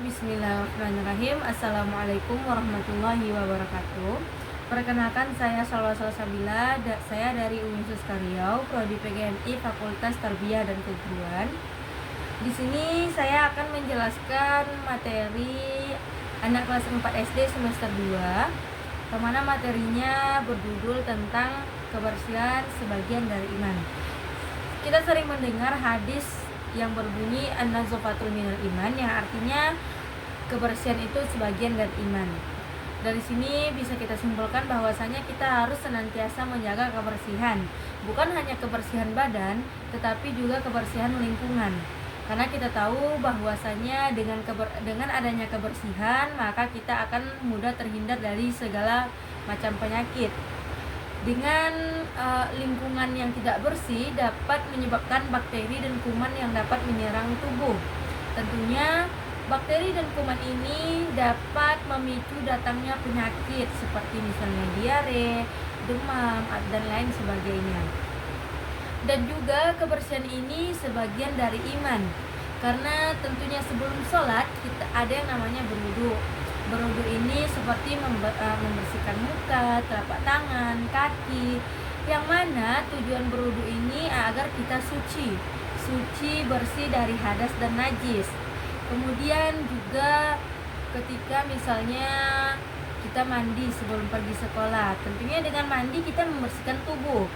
Bismillahirrahmanirrahim. Assalamualaikum warahmatullahi wabarakatuh. Perkenalkan, saya Salwa Salsabila. Saya dari Universitas Riau, Prodi PGMI Fakultas Tarbiyah dan Keguruan. Di sini saya akan menjelaskan materi anak kelas 4 SD semester 2, kemana materinya berjudul tentang kebersihan sebagian dari iman. Kita sering mendengar hadis yang berbunyi an-nazafatul minal iman, yang artinya kebersihan itu sebagian dari iman. Dari sini bisa kita simpulkan bahwasanya kita harus senantiasa menjaga kebersihan, bukan hanya kebersihan badan, tetapi juga kebersihan lingkungan. Karena kita tahu bahwasanya dengan adanya kebersihan, maka kita akan mudah terhindar dari segala macam penyakit. Dengan lingkungan yang tidak bersih dapat menyebabkan bakteri dan kuman yang dapat menyerang tubuh. Tentunya bakteri dan kuman ini dapat memicu datangnya penyakit seperti misalnya diare, demam, dan lain sebagainya. Dan juga kebersihan ini sebagian dari iman, karena tentunya sebelum sholat kita ada yang namanya berwudu. Berwudu ini seperti membersihkan muka, telapak tangan, kaki, yang mana tujuan berwudu ini agar kita suci, bersih dari hadas dan najis. Kemudian juga ketika misalnya kita mandi sebelum pergi sekolah, tentunya dengan mandi kita membersihkan tubuh,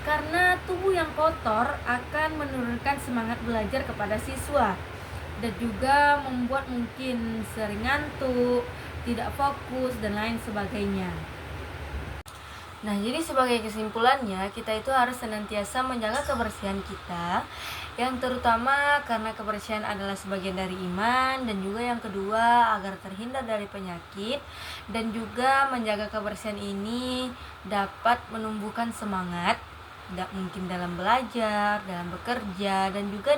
karena tubuh yang kotor akan menurunkan semangat belajar kepada siswa dan juga membuat mungkin sering ngantuk, tidak fokus, dan lain sebagainya. Nah, jadi sebagai kesimpulannya, kita itu harus senantiasa menjaga kebersihan kita, yang terutama karena kebersihan adalah sebagian dari iman, dan juga yang kedua agar terhindar dari penyakit, dan juga menjaga kebersihan ini dapat menumbuhkan semangat, mungkin dalam belajar, dalam bekerja, dan juga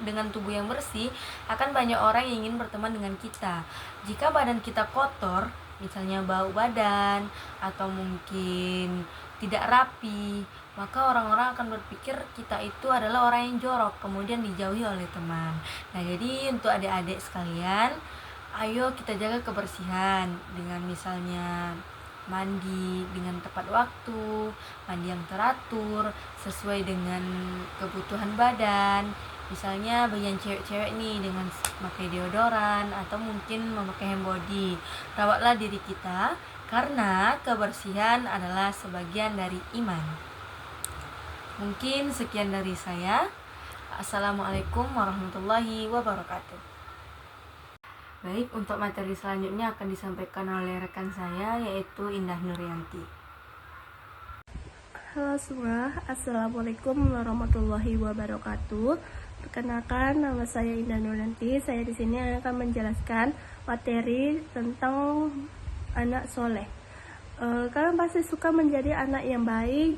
dengan tubuh yang bersih akan banyak orang yang ingin berteman dengan kita. Jika badan kita kotor, misalnya bau badan atau mungkin tidak rapi, maka orang-orang akan berpikir kita itu adalah orang yang jorok, kemudian dijauhi oleh teman. Nah, jadi untuk adik-adik sekalian, ayo kita jaga kebersihan dengan misalnya mandi dengan tepat waktu, mandi yang teratur sesuai dengan kebutuhan badan. Misalnya bagi yang cewek-cewek nih dengan memakai deodoran atau mungkin memakai hand body. Rawatlah diri kita karena kebersihan adalah sebagian dari iman. Mungkin sekian dari saya. Assalamualaikum warahmatullahi wabarakatuh. Baik, untuk materi selanjutnya akan disampaikan oleh rekan saya, yaitu Indah Nuryanti. Halo semua, Assalamualaikum warahmatullahi wabarakatuh. Perkenalkan, nama saya Indah Nuryanti. Saya di sini akan menjelaskan materi tentang anak soleh. Kalian pasti suka menjadi anak yang baik,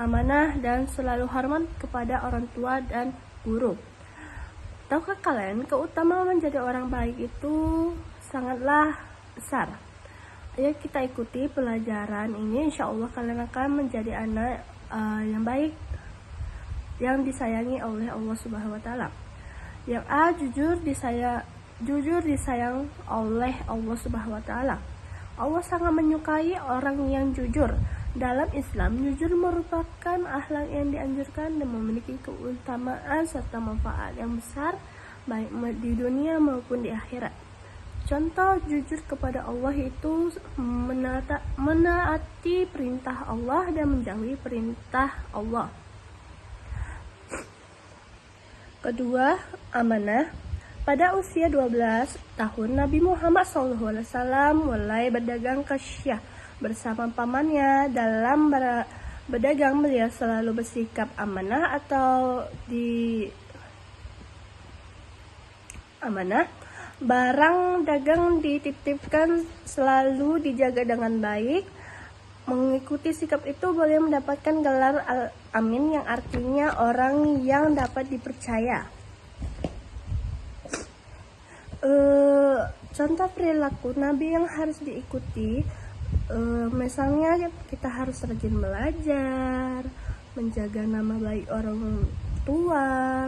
amanah, dan selalu hormat kepada orang tua dan guru. Tahukah kalian, keutamaan menjadi orang baik itu sangatlah besar. Ayo kita ikuti pelajaran ini, insya Allah kalian akan menjadi anak yang baik, yang disayangi oleh Allah Subhanahu Wa Taala. Yang A, jujur disayang oleh Allah Subhanahu Wa Taala. Allah sangat menyukai orang yang jujur. Dalam Islam, jujur merupakan akhlak yang dianjurkan dan memiliki keutamaan serta manfaat yang besar baik di dunia maupun di akhirat. Contoh jujur kepada Allah itu menaati perintah Allah dan menjauhi perintah Allah. Kedua, amanah. Pada usia 12 tahun, Nabi Muhammad SAW mulai berdagang ke Syam bersama pamannya. Dalam berdagang, beliau selalu bersikap amanah barang dagang dititipkan selalu dijaga dengan baik. Mengikuti sikap itu boleh mendapatkan gelar Al-Amin, yang artinya orang yang dapat dipercaya. Contoh perilaku Nabi yang harus diikuti, misalnya kita harus rajin belajar, menjaga nama baik orang tua,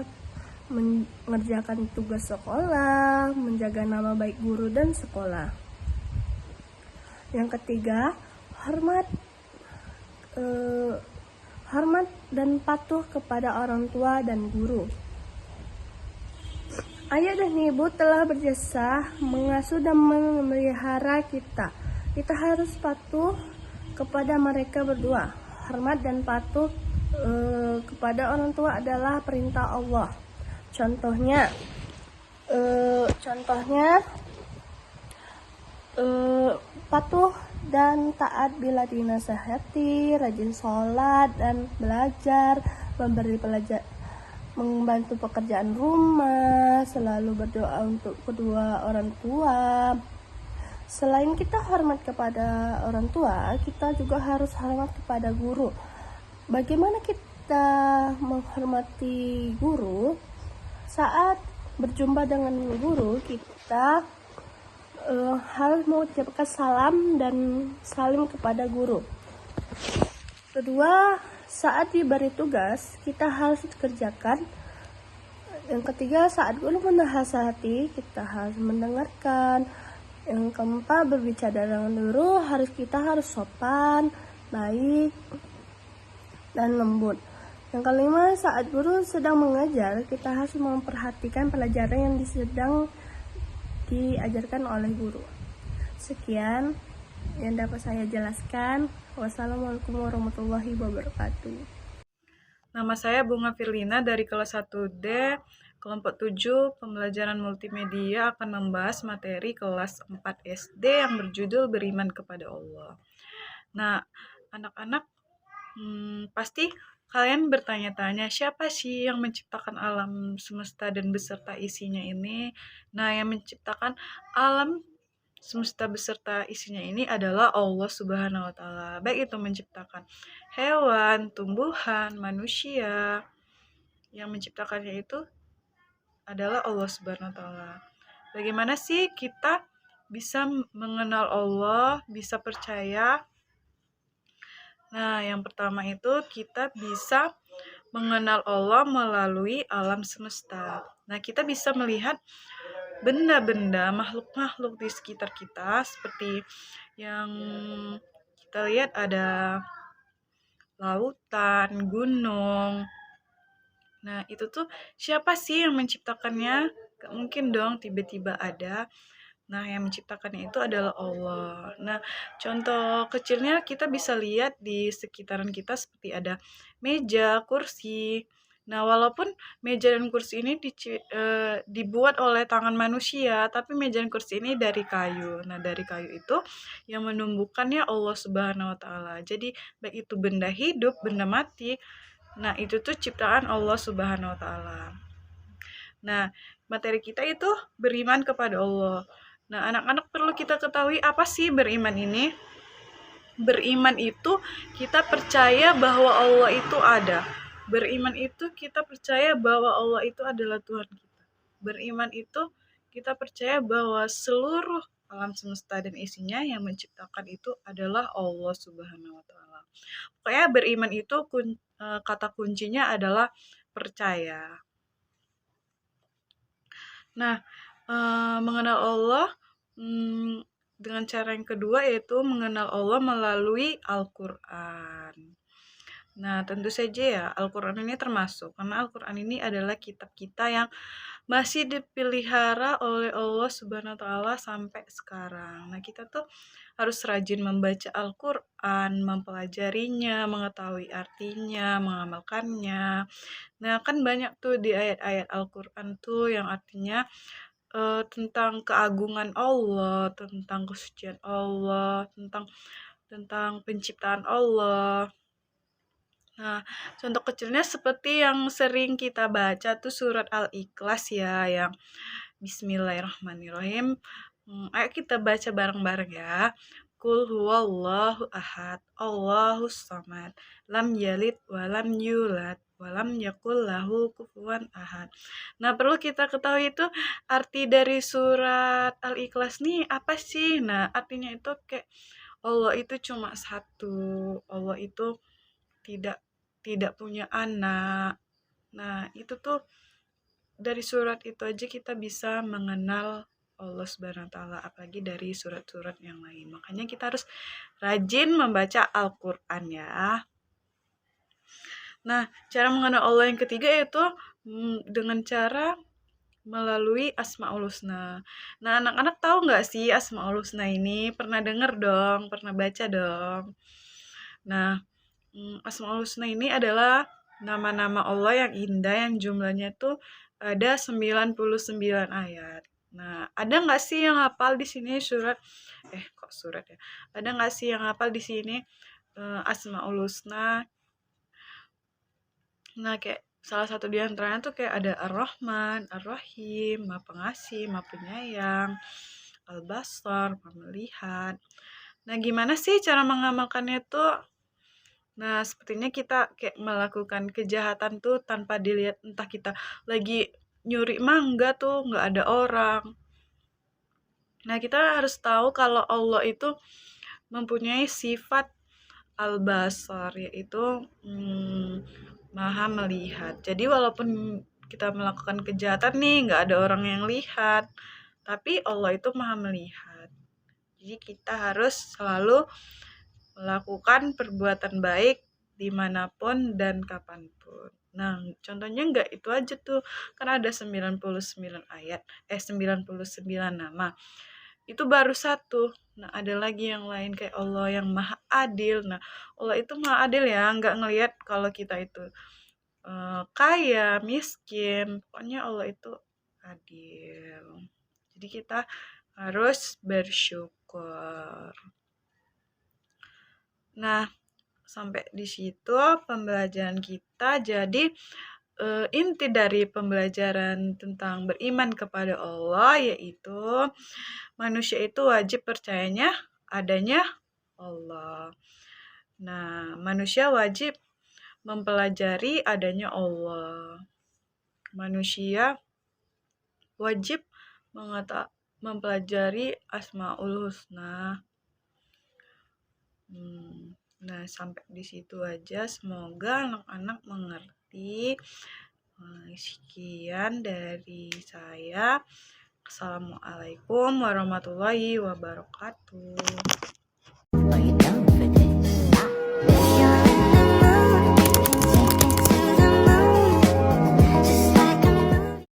mengerjakan tugas sekolah, menjaga nama baik guru dan sekolah. Yang ketiga, hormat hormat dan patuh kepada orang tua dan guru. Ayah dan ibu telah berjasa mengasuh dan memelihara kita. Kita harus patuh kepada mereka berdua. Hormat dan patuh kepada orang tua adalah perintah Allah. Contohnya, patuh dan taat bila dinasehati, rajin sholat dan belajar, membantu pekerjaan rumah, selalu berdoa untuk kedua orang tua. Selain kita hormat kepada orang tua, kita juga harus hormat kepada guru. Bagaimana kita menghormati guru? Saat berjumpa dengan guru, kita harus mengucapkan salam dan salim kepada guru. Kedua, saat diberi tugas, kita harus kerjakan. Yang ketiga, saat guru menasihati, kita harus mendengarkan. Yang keempat, berbicara dengan guru, kita harus sopan, baik, dan lembut. Yang kelima, saat guru sedang mengajar, kita harus memperhatikan pelajaran yang sedang diajarkan oleh guru. Sekian yang dapat saya jelaskan. Wassalamualaikum warahmatullahi wabarakatuh. Nama saya Bunga Firlina dari kelas 1D, kelompok 7, pembelajaran multimedia akan membahas materi kelas 4 SD yang berjudul Beriman kepada Allah. Nah, anak-anak, pasti kalian bertanya-tanya, siapa sih yang menciptakan alam semesta dan beserta isinya ini? Nah, yang menciptakan alam semesta beserta isinya ini adalah Allah Subhanahu wa Ta'ala. Baik itu menciptakan hewan, tumbuhan, manusia. Yang menciptakannya itu adalah Allah Subhanahu wa Ta'ala. Bagaimana sih kita bisa mengenal Allah, bisa percaya? Nah, yang pertama itu kita bisa mengenal Allah melalui alam semesta. Nah, kita bisa melihat benda-benda, makhluk-makhluk di sekitar kita, seperti yang kita lihat ada lautan, gunung. Nah, itu tuh siapa sih yang menciptakannya? Gak mungkin dong tiba-tiba ada. Nah, yang menciptakannya itu adalah Allah. Nah, contoh kecilnya kita bisa lihat di sekitaran kita seperti ada meja, kursi. Nah, walaupun meja dan kursi ini dibuat oleh tangan manusia, tapi meja dan kursi ini dari kayu. Nah, dari kayu itu yang menumbuhkannya Allah Subhanahu wa Ta'ala. Jadi, baik itu benda hidup, benda mati. Nah, itu tuh ciptaan Allah Subhanahu wa Ta'ala. Nah, materi kita itu beriman kepada Allah. Nah, anak-anak perlu kita ketahui apa sih beriman ini? Beriman itu kita percaya bahwa Allah itu ada. Beriman itu kita percaya bahwa Allah itu adalah Tuhan kita. Beriman itu kita percaya bahwa seluruh alam semesta dan isinya yang menciptakan itu adalah Allah Subhanahu wa Ta'ala. Pokoknya beriman itu kata kuncinya adalah percaya. Nah, mengenal Allah dengan cara yang kedua yaitu mengenal Allah melalui Al-Quran. Nah, tentu saja ya Al-Quran ini termasuk, karena Al-Quran ini adalah kitab kita yang masih dipelihara oleh Allah Subhanahu wa Ta'ala sampai sekarang. Nah, kita tuh harus rajin membaca Al-Quran, mempelajarinya, mengetahui artinya, mengamalkannya. Nah, kan banyak tuh di ayat-ayat Al-Quran tuh yang artinya tentang keagungan Allah, tentang kesucian Allah, tentang penciptaan Allah. Nah, contoh kecilnya seperti yang sering kita baca tuh surat Al-Ikhlas ya, yang Bismillahirrahmanirrahim. Ayo kita baca bareng-bareng ya. Qul huwallahu ahad, Allahus samad, lam yalid walam yulad, walam yakul lahu kufuwan ahad. Nah, perlu kita ketahui itu arti dari surat Al-Ikhlas nih apa sih? Nah, artinya itu kayak Allah itu cuma satu, Allah itu tidak punya anak. Nah, itu tuh dari surat itu aja kita bisa mengenal Allah Subhanahu wa taala, apalagi dari surat-surat yang lain. Makanya kita harus rajin membaca Al-Qur'an ya. Nah, cara mengenal Allah yang ketiga yaitu dengan cara melalui Asmaul Husna. Nah, anak-anak tahu nggak sih Asmaul Husna ini? Pernah dengar dong, pernah baca dong. Nah, Asmaul Husna ini adalah nama-nama Allah yang indah yang jumlahnya tuh ada 99 ayat. Nah, ada nggak sih yang hafal di sini kok surat ya? Ada nggak sih yang hafal di sini Asmaul Husna? Nah, kayak salah satu di antaranya tuh kayak ada Ar-Rahman, Ar-Rahim, Maha Pengasih, Maha Penyayang, Al-Basar, Maha Melihat. Nah, gimana sih cara mengamalkannya tuh? Nah, sepertinya kita kayak melakukan kejahatan tuh tanpa dilihat, entah kita lagi nyuri mangga tuh nggak ada orang. Nah, kita harus tahu kalau Allah itu mempunyai sifat Al-Basar, yaitu Maha Melihat. Jadi walaupun kita melakukan kejahatan nih, nggak ada orang yang lihat, tapi Allah itu Maha Melihat. Jadi kita harus selalu melakukan perbuatan baik dimanapun dan kapanpun. Nah, contohnya nggak itu aja tuh, kan ada 99 ayat, 99 nama. Itu baru satu. Nah, ada lagi yang lain kayak Allah yang Maha Adil. Nah, Allah itu Maha Adil ya, nggak ngelihat kalau kita itu kaya, miskin. Pokoknya Allah itu adil. Jadi kita harus bersyukur. Nah, sampai di situ pembelajaran kita. Jadi inti dari pembelajaran tentang beriman kepada Allah yaitu manusia itu wajib percayanya adanya Allah. Nah, manusia wajib mempelajari adanya Allah. Manusia wajib mempelajari Asmaul Husna. Nah, sampai di situ aja. Semoga anak-anak mengerti. Sekian dari saya. Assalamualaikum warahmatullahi wabarakatuh.